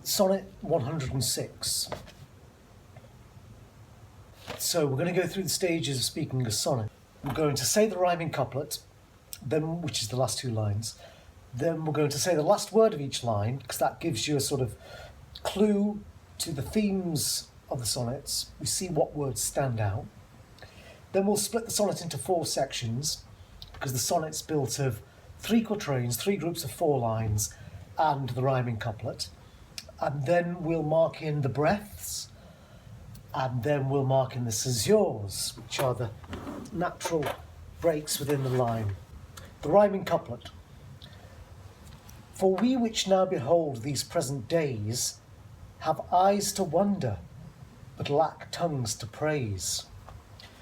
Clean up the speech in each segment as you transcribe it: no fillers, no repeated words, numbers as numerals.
Sonnet 106. So we're going to go through the stages of speaking a sonnet. We're going to say the rhyming couplet, then, which is the last two lines. Then we're going to say the last word of each line, because that gives you a sort of clue to the themes of the sonnets. We see what words stand out. Then we'll split the sonnet into 4 sections, because the sonnet's built of 3 quatrains, 3 groups of 4 lines, and the rhyming couplet. And then we'll mark in the breaths, and then we'll mark in the césures, which are the natural breaks within the line. The rhyming couplet. For we which now behold these present days have eyes to wonder, but lack tongues to praise.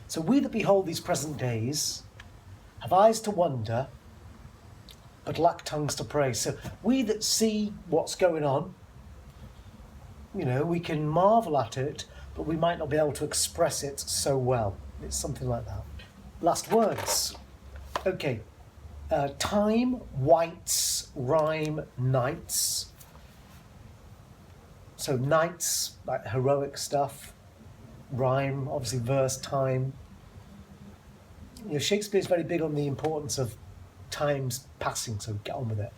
So we that behold these present days have eyes to wonder, but lack tongues to praise. So we that see what's going on, we can marvel at it, but we might not be able to express it so well. It's something like that. Last words. Okay. Time, whites, rhyme, nights. So nights, like heroic stuff. Rhyme, obviously verse, time. Shakespeare's very big on the importance of times passing, so get on with it.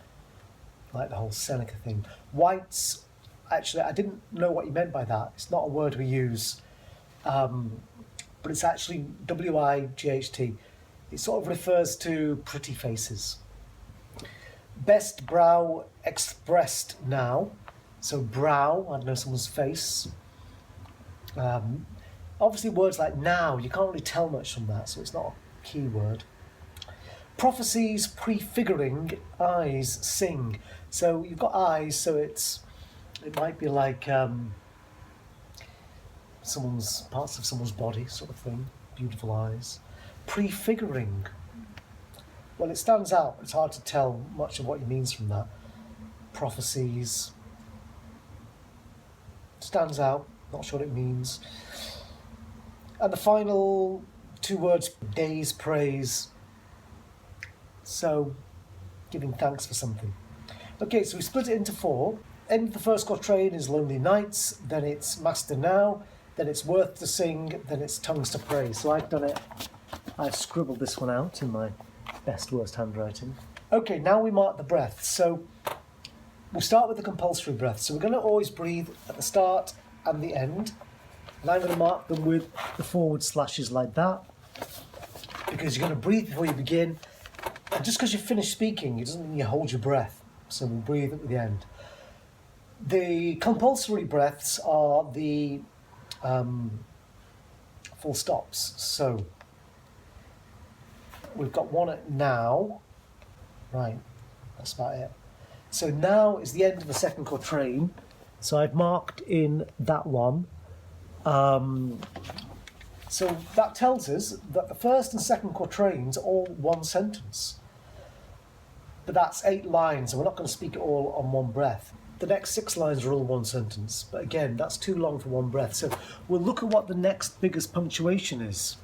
Like the whole Seneca thing. Whites, actually, I didn't know what you meant by that. It's not a word we use, but it's actually W-I-G-H-T. It sort of refers to pretty faces. Best brow expressed now. So brow, I don't know, someone's face. Obviously words like now, you can't really tell much from that, so it's not a key word. Prophecies prefiguring eyes sing. So you've got eyes, so it might be like parts of someone's body sort of thing. Beautiful eyes. Prefiguring. Well, it stands out. It's hard to tell much of what he means from that. Prophecies. Stands out. Not sure what it means. And the final 2 words, days, praise. So, giving thanks for something. Okay, so we split it into 4. End of the first quatrain is lonely nights, then it's master now, then it's worth to sing, then it's tongues to praise. So I've scribbled this one out in my best worst handwriting. Okay, now we mark the breaths. So we'll start with the compulsory breath. So we're going to always breathe at the start and the end. And I'm going to mark them with the forward slashes like that, because you're going to breathe before you begin. And just because you finish speaking, it doesn't mean you hold your breath. So we'll breathe at the end. The compulsory breaths are the full stops. So we've got one at now. Right, that's about it. So now is the end of the second quatrain. So I've marked in that one. So that tells us that the first and second quatrains are all one sentence. But that's 8 lines, and we're not going to speak it all on one breath. The next 6 lines are all one sentence. But again, that's too long for one breath. So we'll look at what the next biggest punctuation is.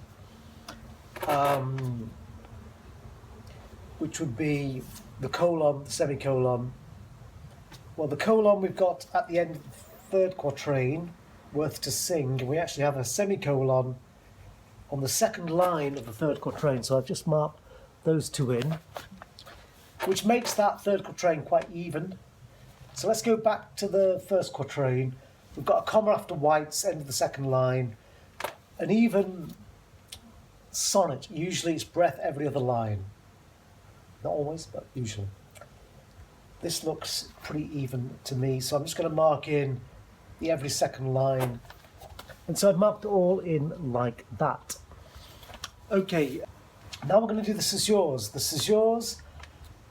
Which would be the colon, the semicolon. Well, the colon we've got at the end of the third quatrain, worth to sing, and we actually have a semicolon on the second line of the third quatrain. So I've just marked those 2 in, which makes that third quatrain quite even. So let's go back to the first quatrain. We've got a comma after whites, end of the second line. An even sonnet, usually it's breath every other line. Not always, but usually. This looks pretty even to me, so I'm just going to mark in the every second line. And so I've marked it all in like that. Okay, now we're going to do the césures. The césures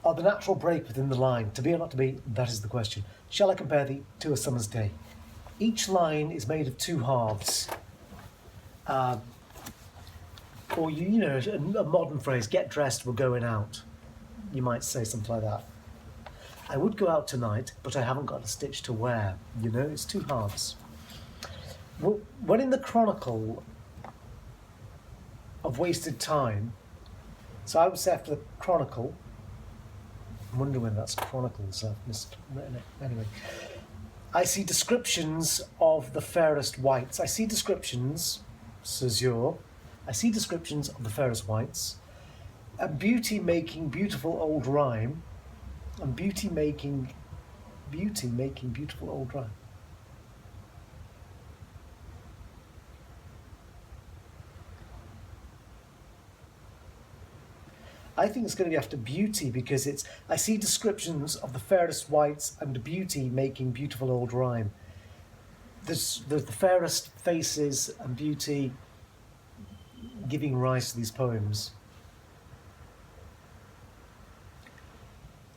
are the natural break within the line. To be or not to be, that is the question. Shall I compare thee to a summer's day? Each line is made of 2 halves. Or, a modern phrase, get dressed, we're going out. You might say something like that. I would go out tonight, but I haven't got a stitch to wear. It's 2 halves. When in the chronicle of wasted time, so I would say after the chronicle, I wonder when that's chronicles, I've miswritten it. Anyway, I see descriptions of the fairest whites. I see descriptions, Césures. I see descriptions of the fairest whites. And beauty making beautiful old rhyme. And beauty making beautiful old rhyme. I think it's going to be after beauty because it's, I see descriptions of the fairest whites and beauty making beautiful old rhyme. There's the fairest faces and beauty giving rise to these poems.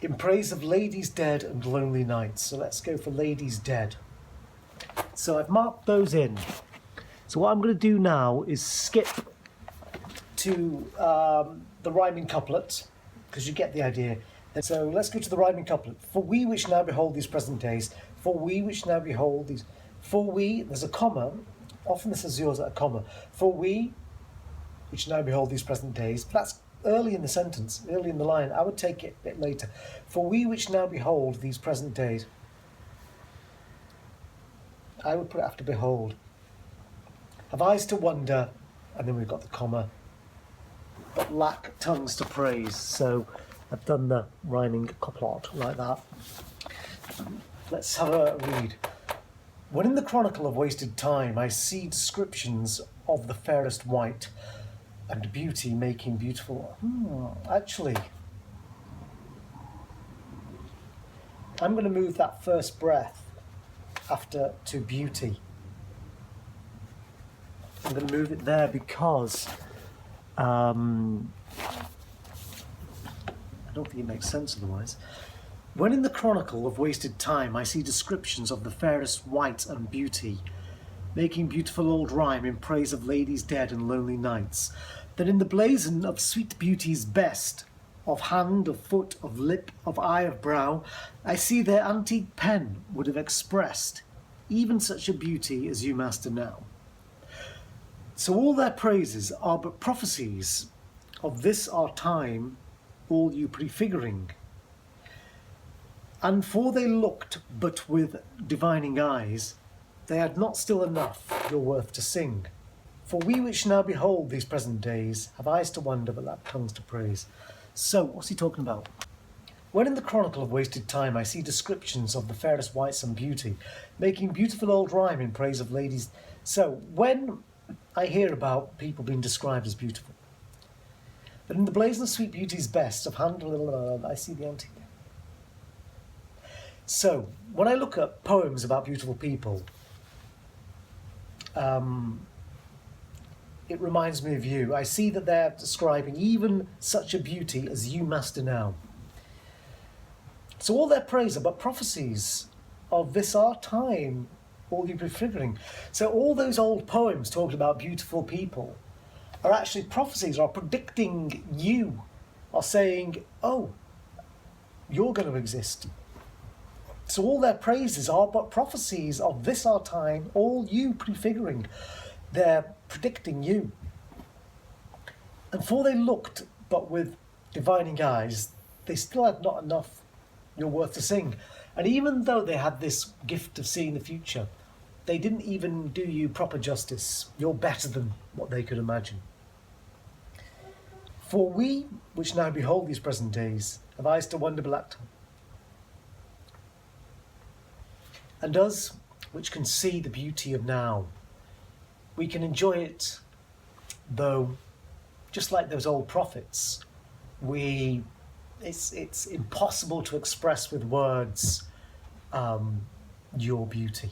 In praise of ladies dead and lonely nights. So let's go for ladies dead. So I've marked those in. So what I'm going to do now is skip to the rhyming couplet, because you get the idea. So let's go to the rhyming couplet. For we which now behold these present days, for we which now behold these, for we, there's a comma, often this is yours at a comma, for we which now behold these present days, but that's early in the sentence, early in the line. I would take it a bit later. For we which now behold these present days, I would put it after behold. Have eyes to wonder, and then we've got the comma, but lack tongues to praise. So I've done the rhyming couplet like that. Let's have a read. When in the chronicle of wasted time I see descriptions of the fairest white and beauty making beautiful. Actually, I'm going to move that first breath after to beauty. I'm going to move it there because I don't think it makes sense otherwise. When in the chronicle of wasted time I see descriptions of the fairest white and beauty, making beautiful old rhyme in praise of ladies dead and lonely nights, then in the blazon of sweet beauty's best, of hand, of foot, of lip, of eye, of brow, I see their antique pen would have expressed even such a beauty as you master now. So all their praises are but prophecies of this our time, all you prefiguring. And for they looked but with divining eyes, they had not still enough your worth to sing. For we which now behold these present days have eyes to wonder but lack tongues to praise. So, what's he talking about? When in the chronicle of wasted time I see descriptions of the fairest whites and beauty, making beautiful old rhyme in praise of ladies. So, when I hear about people being described as beautiful, but in the blazon of sweet beauty's best, of hand, I see the antique. So, when I look at poems about beautiful people, it reminds me of you. I see that they're describing even such a beauty as you master now. So all their praise are but prophecies of this our time, all you prefiguring. So all those old poems talking about beautiful people are actually prophecies, are predicting you, are saying, oh, you're going to exist. So all their praises are but prophecies of this our time, all you prefiguring. They're predicting you. And for they looked but with divining eyes, they still had not enough your worth to sing. And even though they had this gift of seeing the future, they didn't even do you proper justice. You're better than what they could imagine. For we, which now behold these present days, have eyes to wonder but lack tongue. And us, which can see the beauty of now, we can enjoy it, though, just like those old prophets, it's impossible to express with words your beauty.